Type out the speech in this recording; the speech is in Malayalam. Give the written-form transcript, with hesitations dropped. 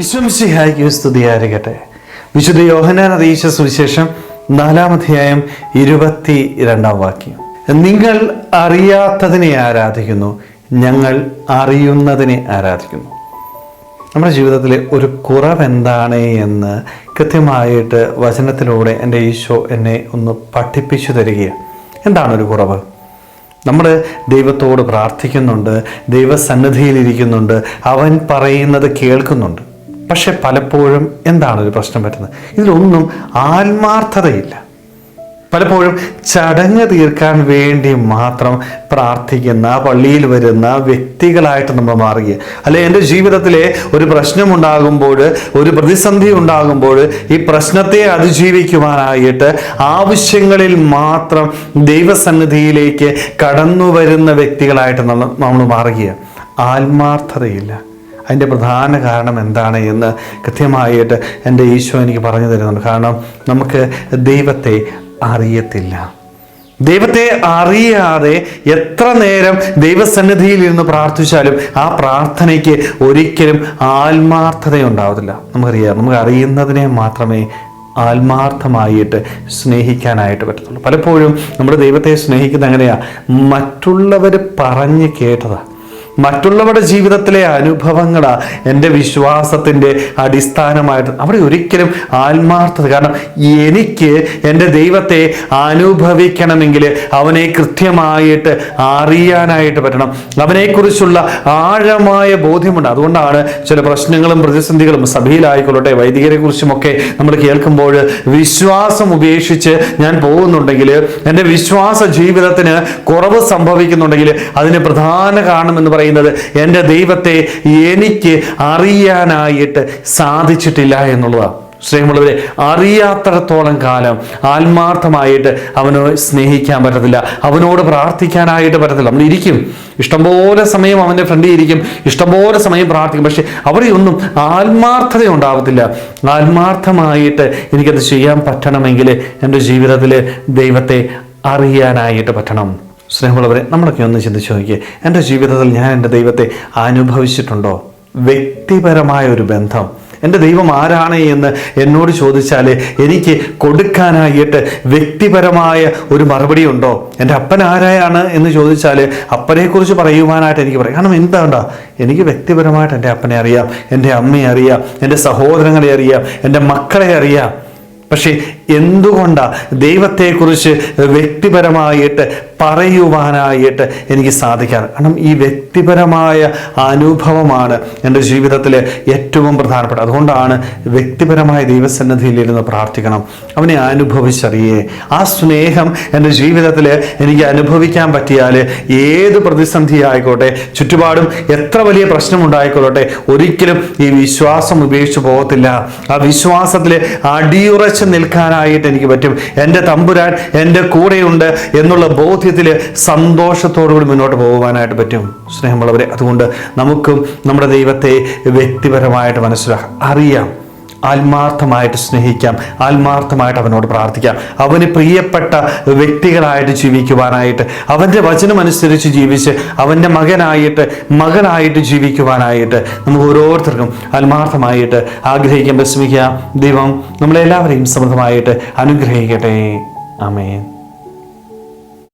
ഈശോമിശിഹായ്ക്ക് സ്തുതിയായിരിക്കട്ടെ. വിശുദ്ധ യോഹന്നാൻ അറിയിച്ച സുവിശേഷം 4-ാം അധ്യായം 22-ാം വാക്യം. നിങ്ങൾ അറിയാത്തതിനെ ആരാധിക്കുന്നു, ഞങ്ങൾ അറിയുന്നതിനെ ആരാധിക്കുന്നു. നമ്മുടെ ജീവിതത്തിലെ ഒരു കുറവ് എന്താണ് എന്ന് കൃത്യമായിട്ട് വചനത്തിലൂടെ എൻ്റെ ഈശോ എന്നെ ഒന്ന് പഠിപ്പിച്ചു തരികയാണ്. എന്താണ് ഒരു കുറവ്? നമ്മൾ ദൈവത്തോട് പ്രാർത്ഥിക്കുന്നുണ്ട്, ദൈവസന്നിധിയിലിരിക്കുന്നുണ്ട്, അവൻ പറയുന്നത് കേൾക്കുന്നുണ്ട്. പക്ഷെ പലപ്പോഴും എന്താണ് ഒരു പ്രശ്നം പറ്റുന്നത്? ഇതിലൊന്നും ആത്മാർത്ഥതയില്ല. പലപ്പോഴും ചടങ്ങ് തീർക്കാൻ വേണ്ടി മാത്രം പ്രാർത്ഥിക്കുന്ന, പള്ളിയിൽ വരുന്ന വ്യക്തികളായിട്ട് നമ്മൾ മാറുക. അല്ലെ, എൻ്റെ ജീവിതത്തിലെ ഒരു പ്രശ്നമുണ്ടാകുമ്പോൾ, ഒരു പ്രതിസന്ധി ഉണ്ടാകുമ്പോൾ ഈ പ്രശ്നത്തെ അതിജീവിക്കുവാനായിട്ട് ആവശ്യങ്ങളിൽ മാത്രം ദൈവസന്നിധിയിലേക്ക് കടന്നു വരുന്ന വ്യക്തികളായിട്ട് നമ്മൾ മാറുക. ആത്മാർത്ഥതയില്ല. അതിൻ്റെ പ്രധാന കാരണം എന്താണ് എന്ന് കൃത്യമായിട്ട് എൻ്റെ ഈശോ എനിക്ക് പറഞ്ഞു തരുന്നുണ്ട്. കാരണം നമുക്ക് ദൈവത്തെ അറിയത്തില്ല. ദൈവത്തെ അറിയാതെ എത്ര നേരം ദൈവസന്നിധിയിൽ ഇരുന്ന് പ്രാർത്ഥിച്ചാലും ആ പ്രാർത്ഥനയ്ക്ക് ഒരിക്കലും ആത്മാർത്ഥതയുണ്ടാവത്തില്ല. നമുക്കറിയാം, നമുക്ക് അറിയുന്നതിനെ മാത്രമേ ആത്മാർത്ഥമായിട്ട് സ്നേഹിക്കാനായിട്ട് പറ്റത്തുള്ളൂ. പലപ്പോഴും നമ്മുടെ ദൈവത്തെ സ്നേഹിക്കുന്നത് എങ്ങനെയാണ്? മറ്റുള്ളവർ പറഞ്ഞ് കേട്ടതാണ്, മറ്റുള്ളവരുടെ ജീവിതത്തിലെ അനുഭവങ്ങളാണ് എൻ്റെ വിശ്വാസത്തിൻ്റെ അടിസ്ഥാനമായിട്ട്. അവിടെ ഒരിക്കലും ആത്മാർത്ഥത, കാരണം എനിക്ക് എൻ്റെ ദൈവത്തെ അനുഭവിക്കണമെങ്കിൽ അവനെ കൃത്യമായിട്ട് അറിയാനായിട്ട് പറ്റണം. അവനെക്കുറിച്ചുള്ള ആഴമായ ബോധ്യമുണ്ട്. അതുകൊണ്ടാണ് ചില പ്രശ്നങ്ങളും പ്രതിസന്ധികളും സഭയിലായിക്കൊള്ളട്ടെ, വൈദികരെ കുറിച്ചുമൊക്കെ നമ്മൾ കേൾക്കുമ്പോൾ വിശ്വാസം ഉപേക്ഷിച്ച് ഞാൻ പോകുന്നുണ്ടെങ്കിൽ, എൻ്റെ വിശ്വാസ ജീവിതത്തിന് കുറവ് സംഭവിക്കുന്നുണ്ടെങ്കിൽ അതിന് പ്രധാന കാരണം എന്ന് പറയുന്നത് എൻ്റെ ദൈവത്തെ എനിക്ക് അറിയാനായിട്ട് സാധിച്ചിട്ടില്ല എന്നുള്ളതാണ്. സ്നേഹമുള്ളവരെ, അറിയാത്തിടത്തോളം കാലം ആത്മാർത്ഥമായിട്ട് അവനെ സ്നേഹിക്കാൻ പറ്റത്തില്ല, അവനോട് പ്രാർത്ഥിക്കാനായിട്ട് പറ്റത്തില്ല. നമ്മൾ ഇരിക്കും, ഇഷ്ടംപോലെ സമയം അവൻ്റെ ഫ്രണ്ടിൽ ഇരിക്കും, ഇഷ്ടംപോലെ സമയം പ്രാർത്ഥിക്കും, പക്ഷെ അവിടെയൊന്നും ആത്മാർത്ഥത ഉണ്ടാവത്തില്ല. ആത്മാർത്ഥമായിട്ട് എനിക്കത് ചെയ്യാൻ പറ്റണമെങ്കിൽ എൻ്റെ ജീവിതത്തിൽ ദൈവത്തെ അറിയാനായിട്ട് പറ്റണം. സ്നേഹമുള്ളവരെ, നമ്മളൊക്കെ ഒന്ന് ചിന്തിച്ച് നോക്കിയേ, എൻ്റെ ജീവിതത്തിൽ ഞാൻ എൻ്റെ ദൈവത്തെ അനുഭവിച്ചിട്ടുണ്ടോ? വ്യക്തിപരമായ ഒരു ബന്ധം. എൻ്റെ ദൈവം ആരാണ് എന്ന് എന്നോട് ചോദിച്ചാൽ എനിക്ക് കൊടുക്കാനായിട്ട് വ്യക്തിപരമായ ഒരു മറുപടി ഉണ്ടോ? എൻ്റെ അപ്പൻ ആരായാണ് എന്ന് ചോദിച്ചാൽ അപ്പനെക്കുറിച്ച് പറയുവാനായിട്ട് എനിക്ക് പറയാം. കാരണം എന്താ, എനിക്ക് വ്യക്തിപരമായിട്ട് എൻ്റെ അപ്പനെ അറിയാം, എൻ്റെ അമ്മയെ അറിയാം, എൻ്റെ സഹോദരങ്ങളെ അറിയാം, എൻ്റെ മക്കളെ അറിയാം. പക്ഷെ എന്തുകൊണ്ടാണ് ദൈവത്തെക്കുറിച്ച് വ്യക്തിപരമായിട്ട് പറയുവാനായിട്ട് എനിക്ക് സാധിക്കാറ്? കാരണം ഈ വ്യക്തിപരമായ അനുഭവമാണ് എൻ്റെ ജീവിതത്തിൽ ഏറ്റവും പ്രധാനപ്പെട്ട. അതുകൊണ്ടാണ് വ്യക്തിപരമായ ദൈവസന്നിധിയിലിരുന്ന് പ്രാർത്ഥിക്കണം, അവനെ അനുഭവിച്ചറിയേ. ആ സ്നേഹം എൻ്റെ ജീവിതത്തിൽ എനിക്ക് അനുഭവിക്കാൻ പറ്റിയാൽ ഏത് പ്രതിസന്ധി ആയിക്കോട്ടെ, ചുറ്റുപാടും എത്ര വലിയ പ്രശ്നമുണ്ടായിക്കൊള്ളട്ടെ, ഒരിക്കലും ഈ വിശ്വാസം ഉപേക്ഷിച്ച് പോകത്തില്ല. ആ വിശ്വാസത്തിൽ അടിയുറച്ച് നിൽക്കാനായിട്ട് എനിക്ക് പറ്റും. എൻ്റെ തമ്പുരാൻ എൻ്റെ കൂടെയുണ്ട് എന്നുള്ള ബോധ്യത്തിൽ സന്തോഷത്തോടുകൂടി മുന്നോട്ട് പോകുവാനായിട്ട് പറ്റും. സ്നേഹമുള്ളവരെ, അതുകൊണ്ട് നമുക്കും നമ്മുടെ ദൈവത്തെ വ്യക്തിപരമായിട്ട് മനസ്സിലാക്കാം, അറിയാം, ആത്മാർത്ഥമായിട്ട് സ്നേഹിക്കാം, ആത്മാർത്ഥമായിട്ട് അവനോട് പ്രാർത്ഥിക്കാം, അവന് പ്രിയപ്പെട്ട വ്യക്തികളായിട്ട് ജീവിക്കുവാനായിട്ട്, അവൻ്റെ വചനമനുസരിച്ച് ജീവിച്ച് അവൻ്റെ മകനായിട്ട് ജീവിക്കുവാനായിട്ട് നമുക്ക് ഓരോരുത്തർക്കും ആത്മാർത്ഥമായിട്ട് ആഗ്രഹിക്കാൻ ശ്രമിക്കാം. ദൈവം നമ്മളെല്ലാവരെയും സമൃദ്ധമായിട്ട് അനുഗ്രഹിക്കട്ടെ. ആമേൻ.